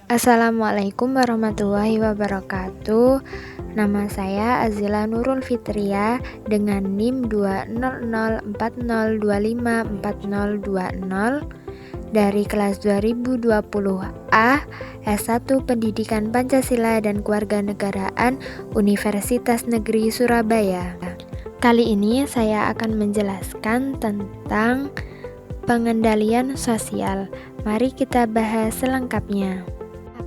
Assalamualaikum warahmatullahi wabarakatuh. Nama saya Azila Nurul Fitria dengan NIM 20040254020 dari kelas 2020A S1 Pendidikan Pancasila dan Kewarganegaraan Universitas Negeri Surabaya. Kali ini saya akan menjelaskan tentang pengendalian sosial. Mari kita bahas selengkapnya.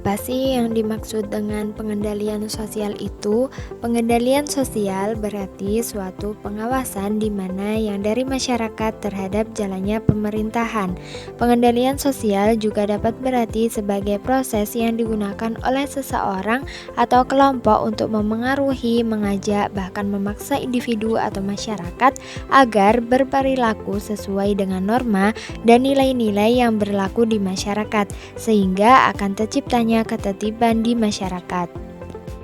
Apa sih yang dimaksud dengan pengendalian sosial itu? Pengendalian sosial berarti suatu pengawasan di mana yang dari masyarakat terhadap jalannya pemerintahan. Pengendalian sosial juga dapat berarti sebagai proses yang digunakan oleh seseorang atau kelompok untuk memengaruhi, mengajak, bahkan memaksa individu atau masyarakat agar berperilaku sesuai dengan norma dan nilai-nilai yang berlaku di masyarakat, sehingga akan terciptanya ketertiban di masyarakat.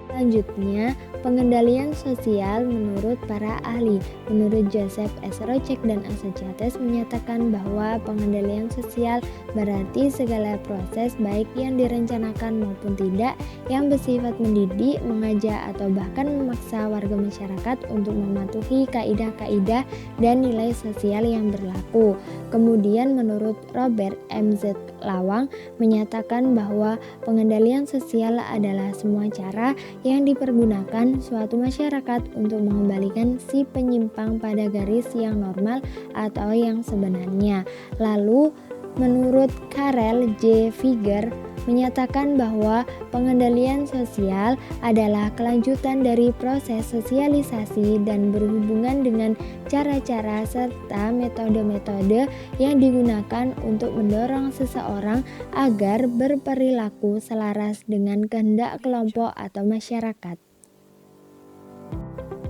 Selanjutnya, pengendalian sosial menurut para ahli. Menurut Joseph S. Rocek dan Asociates menyatakan bahwa pengendalian sosial berarti segala proses baik yang direncanakan maupun tidak yang bersifat mendidik, mengajak atau bahkan memaksa warga masyarakat untuk mematuhi kaidah-kaidah dan nilai sosial yang berlaku. Kemudian menurut Robert M. Z. Lawang menyatakan bahwa pengendalian sosial adalah semua cara yang dipergunakan suatu masyarakat untuk mengembalikan si penyimpang pada garis yang normal atau yang sebenarnya. Lalu menurut Karel J. Figger menyatakan bahwa pengendalian sosial adalah kelanjutan dari proses sosialisasi dan berhubungan dengan cara-cara serta metode-metode yang digunakan untuk mendorong seseorang agar berperilaku selaras dengan kehendak kelompok atau masyarakat.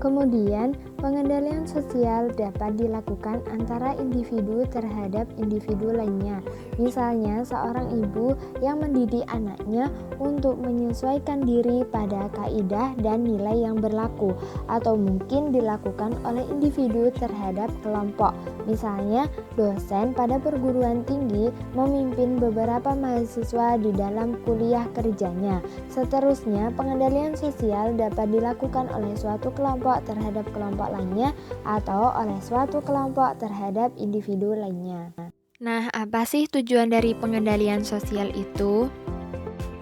Kemudian, pengendalian sosial dapat dilakukan antara individu terhadap individu lainnya. Misalnya, seorang ibu yang mendidik anaknya untuk menyesuaikan diri pada kaidah dan nilai yang berlaku, atau mungkin dilakukan oleh individu terhadap kelompok. Misalnya, dosen pada perguruan tinggi memimpin beberapa mahasiswa di dalam kuliah kerjanya. Seterusnya, pengendalian sosial dapat dilakukan oleh suatu kelompok terhadap kelompok lainnya atau oleh suatu kelompok terhadap individu lainnya. Nah, apa sih tujuan dari pengendalian sosial itu?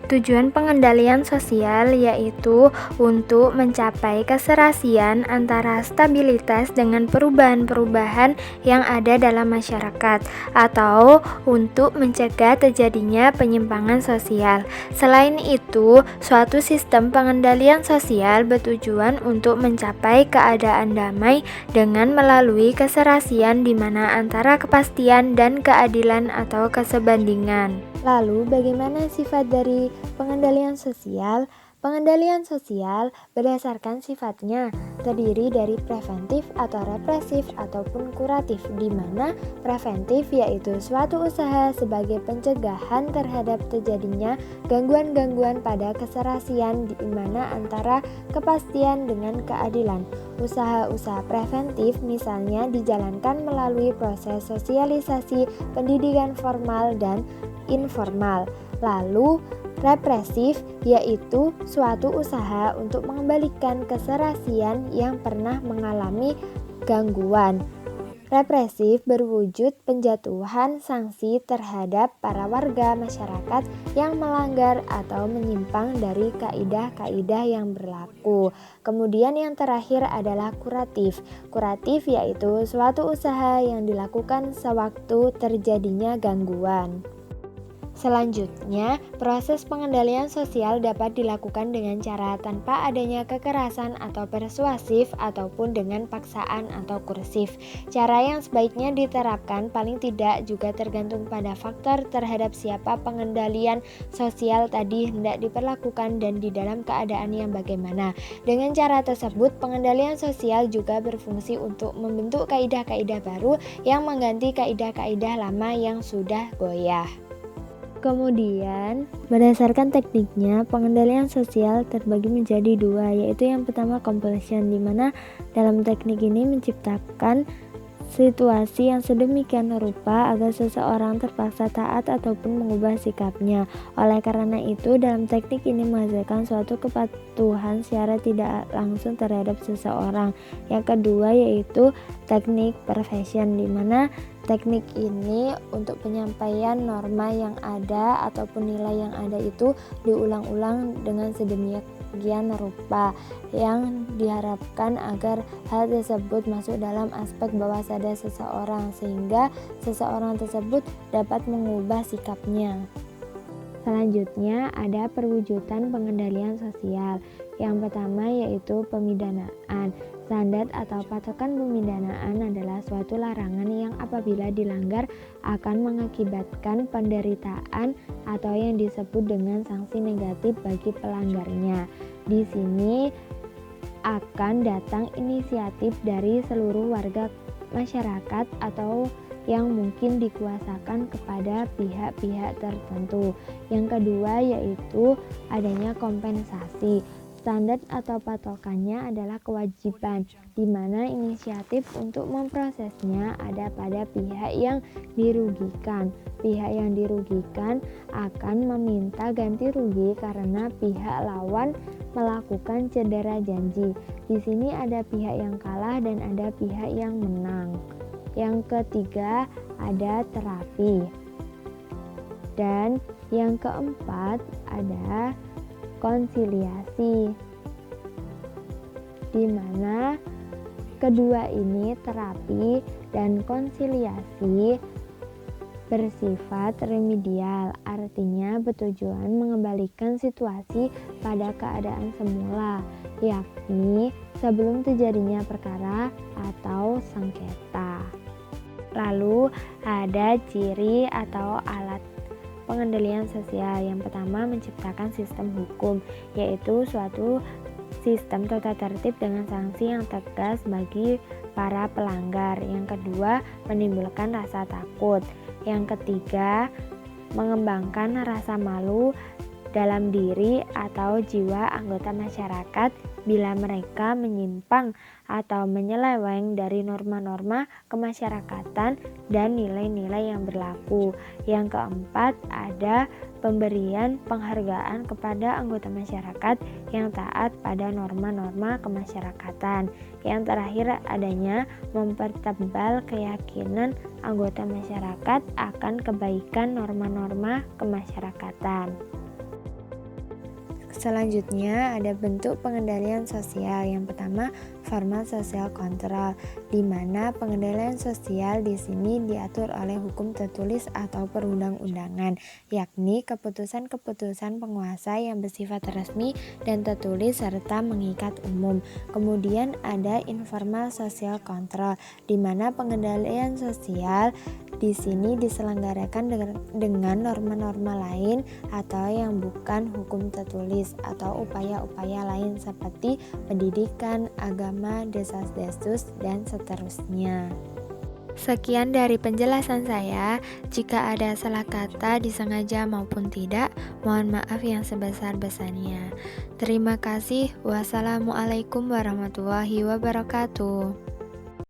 Tujuan pengendalian sosial yaitu untuk mencapai keserasian antara stabilitas dengan perubahan-perubahan yang ada dalam masyarakat atau untuk mencegah terjadinya penyimpangan sosial. Selain itu, suatu sistem pengendalian sosial bertujuan untuk mencapai keadaan damai dengan melalui keserasian di mana antara kepastian dan keadilan atau kesebandingan. Lalu, bagaimana sifat dari pengendalian sosial? Pengendalian sosial berdasarkan sifatnya terdiri dari preventif atau represif ataupun kuratif, di mana preventif yaitu suatu usaha sebagai pencegahan terhadap terjadinya gangguan-gangguan pada keserasian di mana antara kepastian dengan keadilan. Usaha-usaha preventif misalnya dijalankan melalui proses sosialisasi, pendidikan formal dan informal. Lalu represif yaitu suatu usaha untuk mengembalikan keserasian yang pernah mengalami gangguan. Represif berwujud penjatuhan sanksi terhadap para warga masyarakat yang melanggar atau menyimpang dari kaidah-kaidah yang berlaku. Kemudian yang terakhir adalah kuratif. Kuratif yaitu suatu usaha yang dilakukan sewaktu terjadinya gangguan. Selanjutnya, proses pengendalian sosial dapat dilakukan dengan cara tanpa adanya kekerasan atau persuasif ataupun dengan paksaan atau kursif. Cara yang sebaiknya diterapkan paling tidak juga tergantung pada faktor terhadap siapa pengendalian sosial tadi hendak diperlakukan dan di dalam keadaan yang bagaimana. Dengan cara tersebut, pengendalian sosial juga berfungsi untuk membentuk kaidah-kaidah baru yang mengganti kaidah-kaidah lama yang sudah goyah. Kemudian, berdasarkan tekniknya, pengendalian sosial terbagi menjadi dua, yaitu yang pertama compulsion, di mana dalam teknik ini menciptakan situasi yang sedemikian rupa agar seseorang terpaksa taat ataupun mengubah sikapnya. Oleh karena itu, dalam teknik ini menghasilkan suatu kepatuhan secara tidak langsung terhadap seseorang. Yang kedua yaitu teknik perfection, di mana teknik ini untuk penyampaian norma yang ada ataupun nilai yang ada itu diulang-ulang dengan sedemikian rupa yang diharapkan agar hal tersebut masuk dalam aspek bawah sadar seseorang sehingga seseorang tersebut dapat mengubah sikapnya. Selanjutnya ada perwujudan pengendalian sosial. Yang pertama yaitu pemidanaan. Standar atau patokan pemidanaan adalah suatu larangan yang apabila dilanggar akan mengakibatkan penderitaan atau yang disebut dengan sanksi negatif bagi pelanggarnya. Di sini akan datang inisiatif dari seluruh warga masyarakat atau yang mungkin dikuasakan kepada pihak-pihak tertentu. Yang kedua yaitu adanya kompensasi. Standar atau patokannya adalah kewajiban, di mana inisiatif untuk memprosesnya ada pada pihak yang dirugikan. Pihak yang dirugikan akan meminta ganti rugi karena pihak lawan melakukan cedera janji. Di sini ada pihak yang kalah dan ada pihak yang menang. Yang ketiga ada terapi. Dan yang keempat ada konsiliasi, di mana kedua ini terapi dan konsiliasi bersifat remedial, artinya bertujuan mengembalikan situasi pada keadaan semula, yakni sebelum terjadinya perkara atau sengketa. Lalu ada ciri atau alat pengendalian sosial. Yang pertama menciptakan sistem hukum, yaitu suatu sistem tata tertib dengan sanksi yang tegas bagi para pelanggar. Yang kedua menimbulkan rasa takut. Yang ketiga mengembangkan rasa malu dalam diri atau jiwa anggota masyarakat bila mereka menyimpang atau menyeleweng dari norma-norma kemasyarakatan dan nilai-nilai yang berlaku. Yang keempat ada pemberian penghargaan kepada anggota masyarakat yang taat pada norma-norma kemasyarakatan. Yang terakhir adanya mempertebal keyakinan anggota masyarakat akan kebaikan norma-norma kemasyarakatan. Selanjutnya ada bentuk pengendalian sosial. Yang pertama formal social control, di mana pengendalian sosial di sini diatur oleh hukum tertulis atau perundang-undangan, yakni keputusan-keputusan penguasa yang bersifat resmi dan tertulis serta mengikat umum. Kemudian ada informal social control, di mana pengendalian sosial di sini diselenggarakan dengan norma-norma lain atau yang bukan hukum tertulis atau upaya-upaya lain seperti pendidikan, agama, desas-desus, dan seterusnya. Sekian dari penjelasan saya. Jika ada salah kata disengaja maupun tidak, mohon maaf yang sebesar-besarnya. Terima kasih. Wassalamualaikum warahmatullahi wabarakatuh.